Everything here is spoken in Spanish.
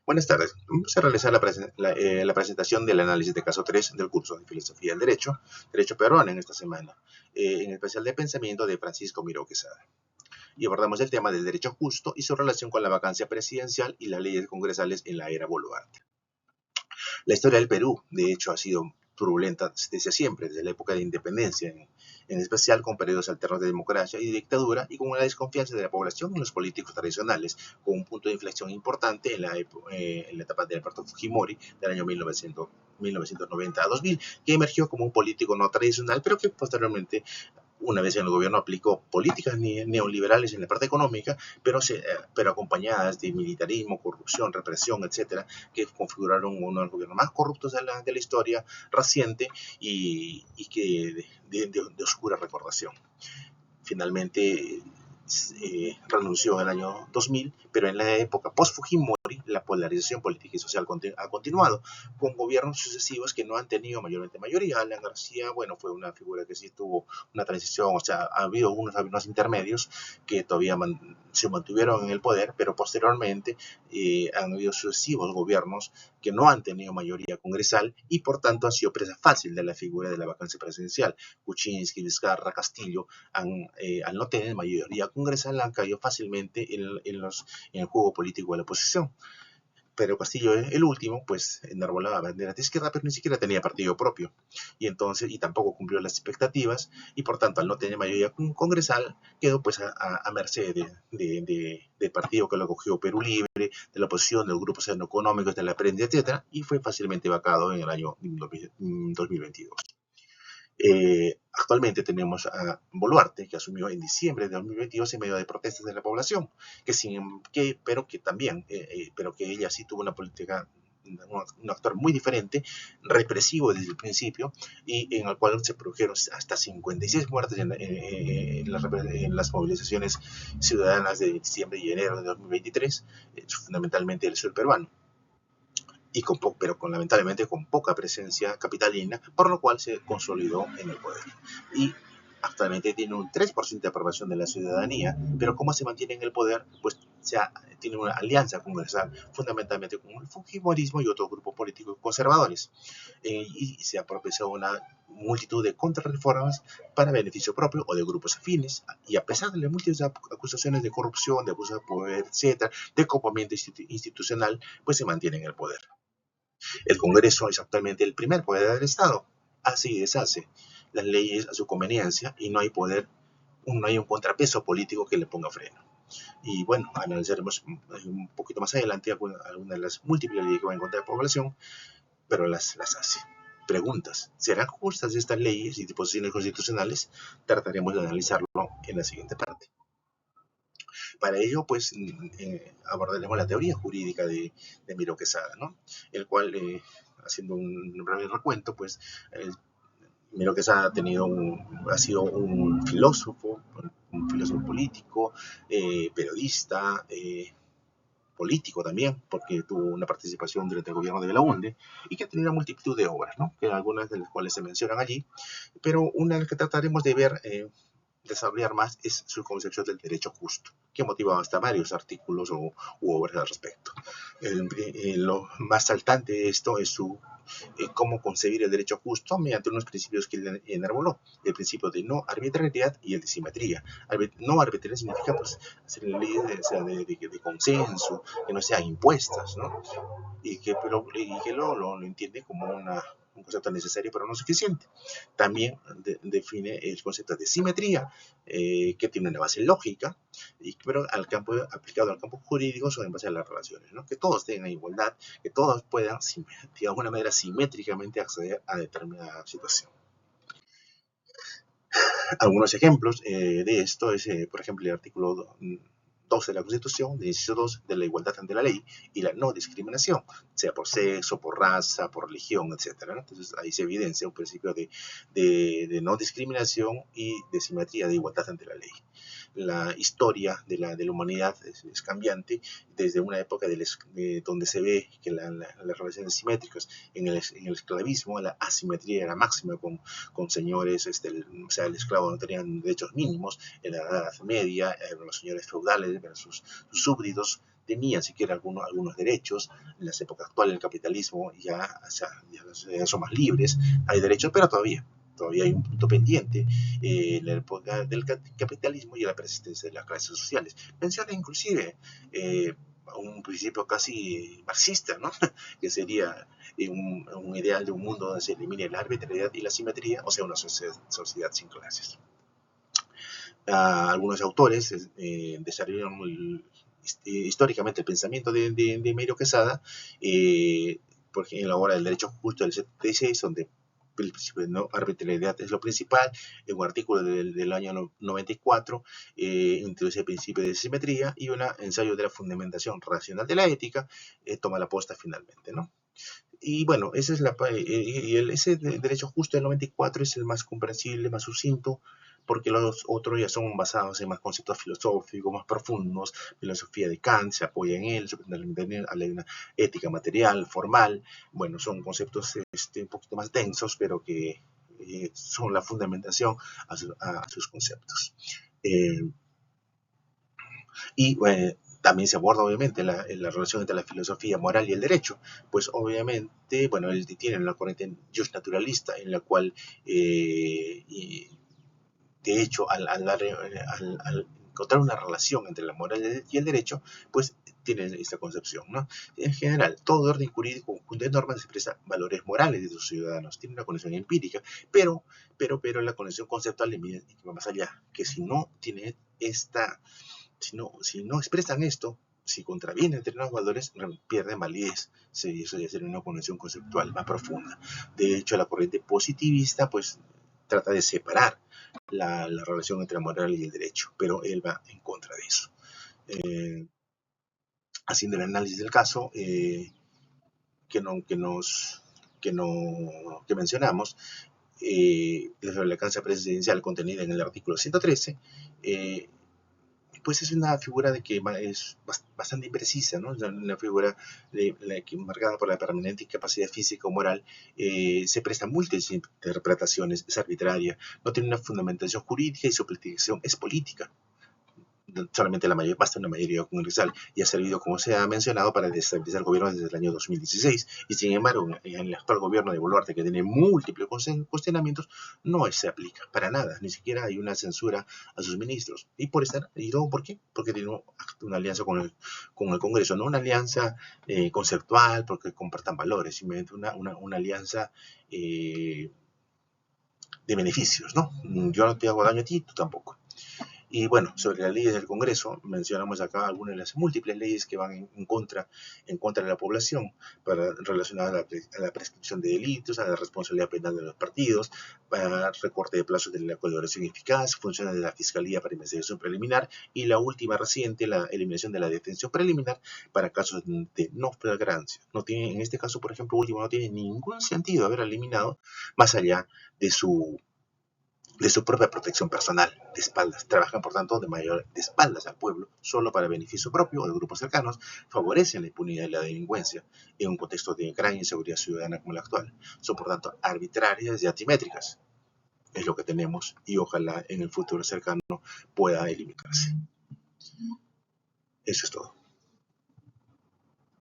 Buenas tardes. Vamos a realizar la presentación del análisis de caso 3 del curso de Filosofía del Derecho Peruano en esta semana, en especial de pensamiento de Francisco Miró Quesada. Y abordamos el tema del derecho justo y su relación con la vacancia presidencial y las leyes congresales en la era Boluarte. La historia del Perú, de hecho, ha sido turbulenta desde siempre, desde la época de independencia, en especial con periodos alternos de democracia y dictadura y con una desconfianza de la población en los políticos tradicionales, con un punto de inflexión importante en la etapa de Alberto Fujimori del año 1990 a 2000, que emergió como un político no tradicional, pero que posteriormente, una vez en el gobierno, aplicó políticas neoliberales en la parte económica, pero acompañadas de militarismo, corrupción, represión, etcétera, que configuraron uno de los gobiernos más corruptos de la historia reciente y que de oscura recordación. Finalmente renunció en el año 2000, pero en la época post-Fujimori la polarización política y social ha continuado, con gobiernos sucesivos que no han tenido mayormente mayoría. Alan García, bueno, fue una figura que sí tuvo una transición, o sea, ha habido unos intermedios que todavía se mantuvieron en el poder, pero posteriormente han habido sucesivos gobiernos que no han tenido mayoría congresal y por tanto ha sido presa fácil de la figura de la vacancia presidencial. Kuczynski, Vizcarra, Castillo, al no tener mayoría congresal, han caído fácilmente en el juego político de la oposición. Pero Castillo, el último, pues enarbolaba banderas de izquierda, pero ni siquiera tenía partido propio. Y tampoco cumplió las expectativas, y por tanto, al no tener mayoría congresal, quedó pues a merced del partido que lo acogió Perú Libre, de la oposición, de los grupos económicos, de la prensa, etcétera, y fue fácilmente vacado en el año 2022. Actualmente tenemos a Boluarte, que asumió en diciembre de 2022 en medio de protestas de la población, pero que ella sí tuvo una política, un actor muy diferente, represivo desde el principio, y en el cual se produjeron hasta 56 muertes en las movilizaciones ciudadanas de diciembre y enero de 2023, fundamentalmente del sur peruano. Lamentablemente con poca presencia capitalina, por lo cual se consolidó en el poder. Y actualmente tiene un 3% de aprobación de la ciudadanía, pero como se mantiene en el poder, pues tiene una alianza congresal fundamentalmente con el fujimorismo y otros grupos políticos conservadores, y se ha propiciado una multitud de contrarreformas para beneficio propio o de grupos afines, y a pesar de las múltiples acusaciones de corrupción, de abuso de poder, etcétera, de copamiento institucional, pues se mantiene en el poder. El Congreso es actualmente el primer poder del Estado. Hace y deshace las leyes a su conveniencia y no hay un contrapeso político que le ponga freno. Y bueno, analizaremos un poquito más adelante algunas de las múltiples leyes que va en contra de la población, pero las hace. Preguntas: ¿serán justas estas leyes y disposiciones constitucionales? Trataremos de analizarlo en la siguiente parte. Para ello, pues, abordaremos la teoría jurídica de Miró Quesada, ¿no? El cual, haciendo un breve recuento, pues, Miró Quesada ha sido un filósofo político, periodista, político también, porque tuvo una participación durante el gobierno de Belaúnde, y que ha tenido una multitud de obras, ¿no? Que algunas de las cuales se mencionan allí, pero una de las que trataremos de ver, desarrollar más, es su concepción del derecho justo, que motiva hasta varios artículos u obras al respecto. Lo más saltante de esto es cómo concebir el derecho justo mediante unos principios que él enarboló: el principio de no arbitrariedad y el de simetría. No arbitrariedad significa, pues, hacer leyes de consenso, que no sean impuestas, ¿no? Y que lo entiende como un concepto necesario pero no suficiente. También define el concepto de simetría, que tiene una base lógica, pero aplicado al campo jurídico son en base a las relaciones, ¿no? Que todos tengan igualdad, que todos puedan de alguna manera simétricamente acceder a determinada situación. Algunos ejemplos de esto es, por ejemplo, el artículo 2 de la Constitución, del inciso 2, de la igualdad ante la ley y la no discriminación, sea por sexo, por raza, por religión, etc., ¿no? Entonces ahí se evidencia un principio de no discriminación y de simetría, de igualdad ante la ley. La historia de la humanidad es cambiante, desde una época donde se ve que las relaciones simétricas en el esclavismo, la asimetría era máxima con señores, o sea, el esclavo no tenía derechos mínimos. En la Edad Media, los señores feudales, sus súbditos tenían siquiera algunos derechos. En las épocas actuales del capitalismo ya son más libres, hay derechos, pero todavía hay un punto pendiente en la época del capitalismo y la persistencia de las clases sociales. Menciona inclusive un principio casi marxista, ¿no? Que sería un ideal de un mundo donde se elimine la arbitrariedad y la simetría, o sea, una sociedad sin clases. Algunos autores desarrollaron históricamente el pensamiento de Meiro Quesada, porque en la obra del Derecho Justo del 76, donde el principio de no arbitrariedad es lo principal, en un artículo del año 94, introduce el principio de simetría y un ensayo de la fundamentación racional de la ética, toma la posta finalmente, ¿no? Y bueno, ese derecho justo del 94 es el más comprensible, más sucinto, porque los otros ya son basados en más conceptos filosóficos, más profundos. Filosofía de Kant se apoya en él, a la ética material, formal. Bueno, son conceptos un poquito más densos, pero que son la fundamentación a sus conceptos. Y también se aborda obviamente la relación entre la filosofía moral y el derecho, pues obviamente, bueno, él tiene la corriente justnaturalista en la cual, de hecho, al encontrar una relación entre la moral y el derecho, pues tiene esta concepción, ¿no? En general, todo orden jurídico conjunto de normas expresa valores morales de sus ciudadanos, tiene una conexión empírica, pero la conexión conceptual va más allá, que si no tiene si no expresan esto, si contravienen determinados valores, pierden validez. Eso ya sería una conexión conceptual más profunda. De hecho, la corriente positivista, pues, trata de separar la relación entre la moral y el derecho, pero él va en contra de eso. Haciendo el análisis del caso que mencionamos, la alcance presidencial contenida en el artículo 113, pues es una figura que es bastante imprecisa, ¿no? Una figura marcada por la permanente incapacidad física o moral, se presta a múltiples interpretaciones, es arbitraria, no tiene una fundamentación jurídica y su aplicación es política. Solamente basta una mayoría congresal y ha servido, como se ha mencionado, para desestabilizar el gobierno desde el año 2016. Y sin embargo, en el actual gobierno de Boluarte, que tiene múltiples cuestionamientos, no se aplica para nada. Ni siquiera hay una censura a sus ministros. ¿Y todo por qué? Porque tiene una alianza con el Congreso, no una alianza conceptual porque compartan valores, simplemente una alianza de beneficios, ¿no? Yo no te hago daño a ti, tú tampoco. Y bueno, sobre las leyes del Congreso, mencionamos acá algunas de las múltiples leyes que van en contra de la población, relacionadas a la prescripción de delitos, a la responsabilidad penal de los partidos, para recorte de plazos de la colaboración eficaz, funciones de la Fiscalía para investigación preliminar y la última reciente, la eliminación de la detención preliminar para casos de no flagrancia. En este caso, por ejemplo, último, no tiene ningún sentido haber eliminado más allá de su propia protección personal, de espaldas. Trabajan, por tanto, de espaldas al pueblo, solo para beneficio propio o de grupos cercanos, favorecen la impunidad y la delincuencia en un contexto de gran inseguridad ciudadana como el actual. Son, por tanto, arbitrarias y asimétricas. Es lo que tenemos y ojalá en el futuro cercano pueda eliminarse. Eso es todo.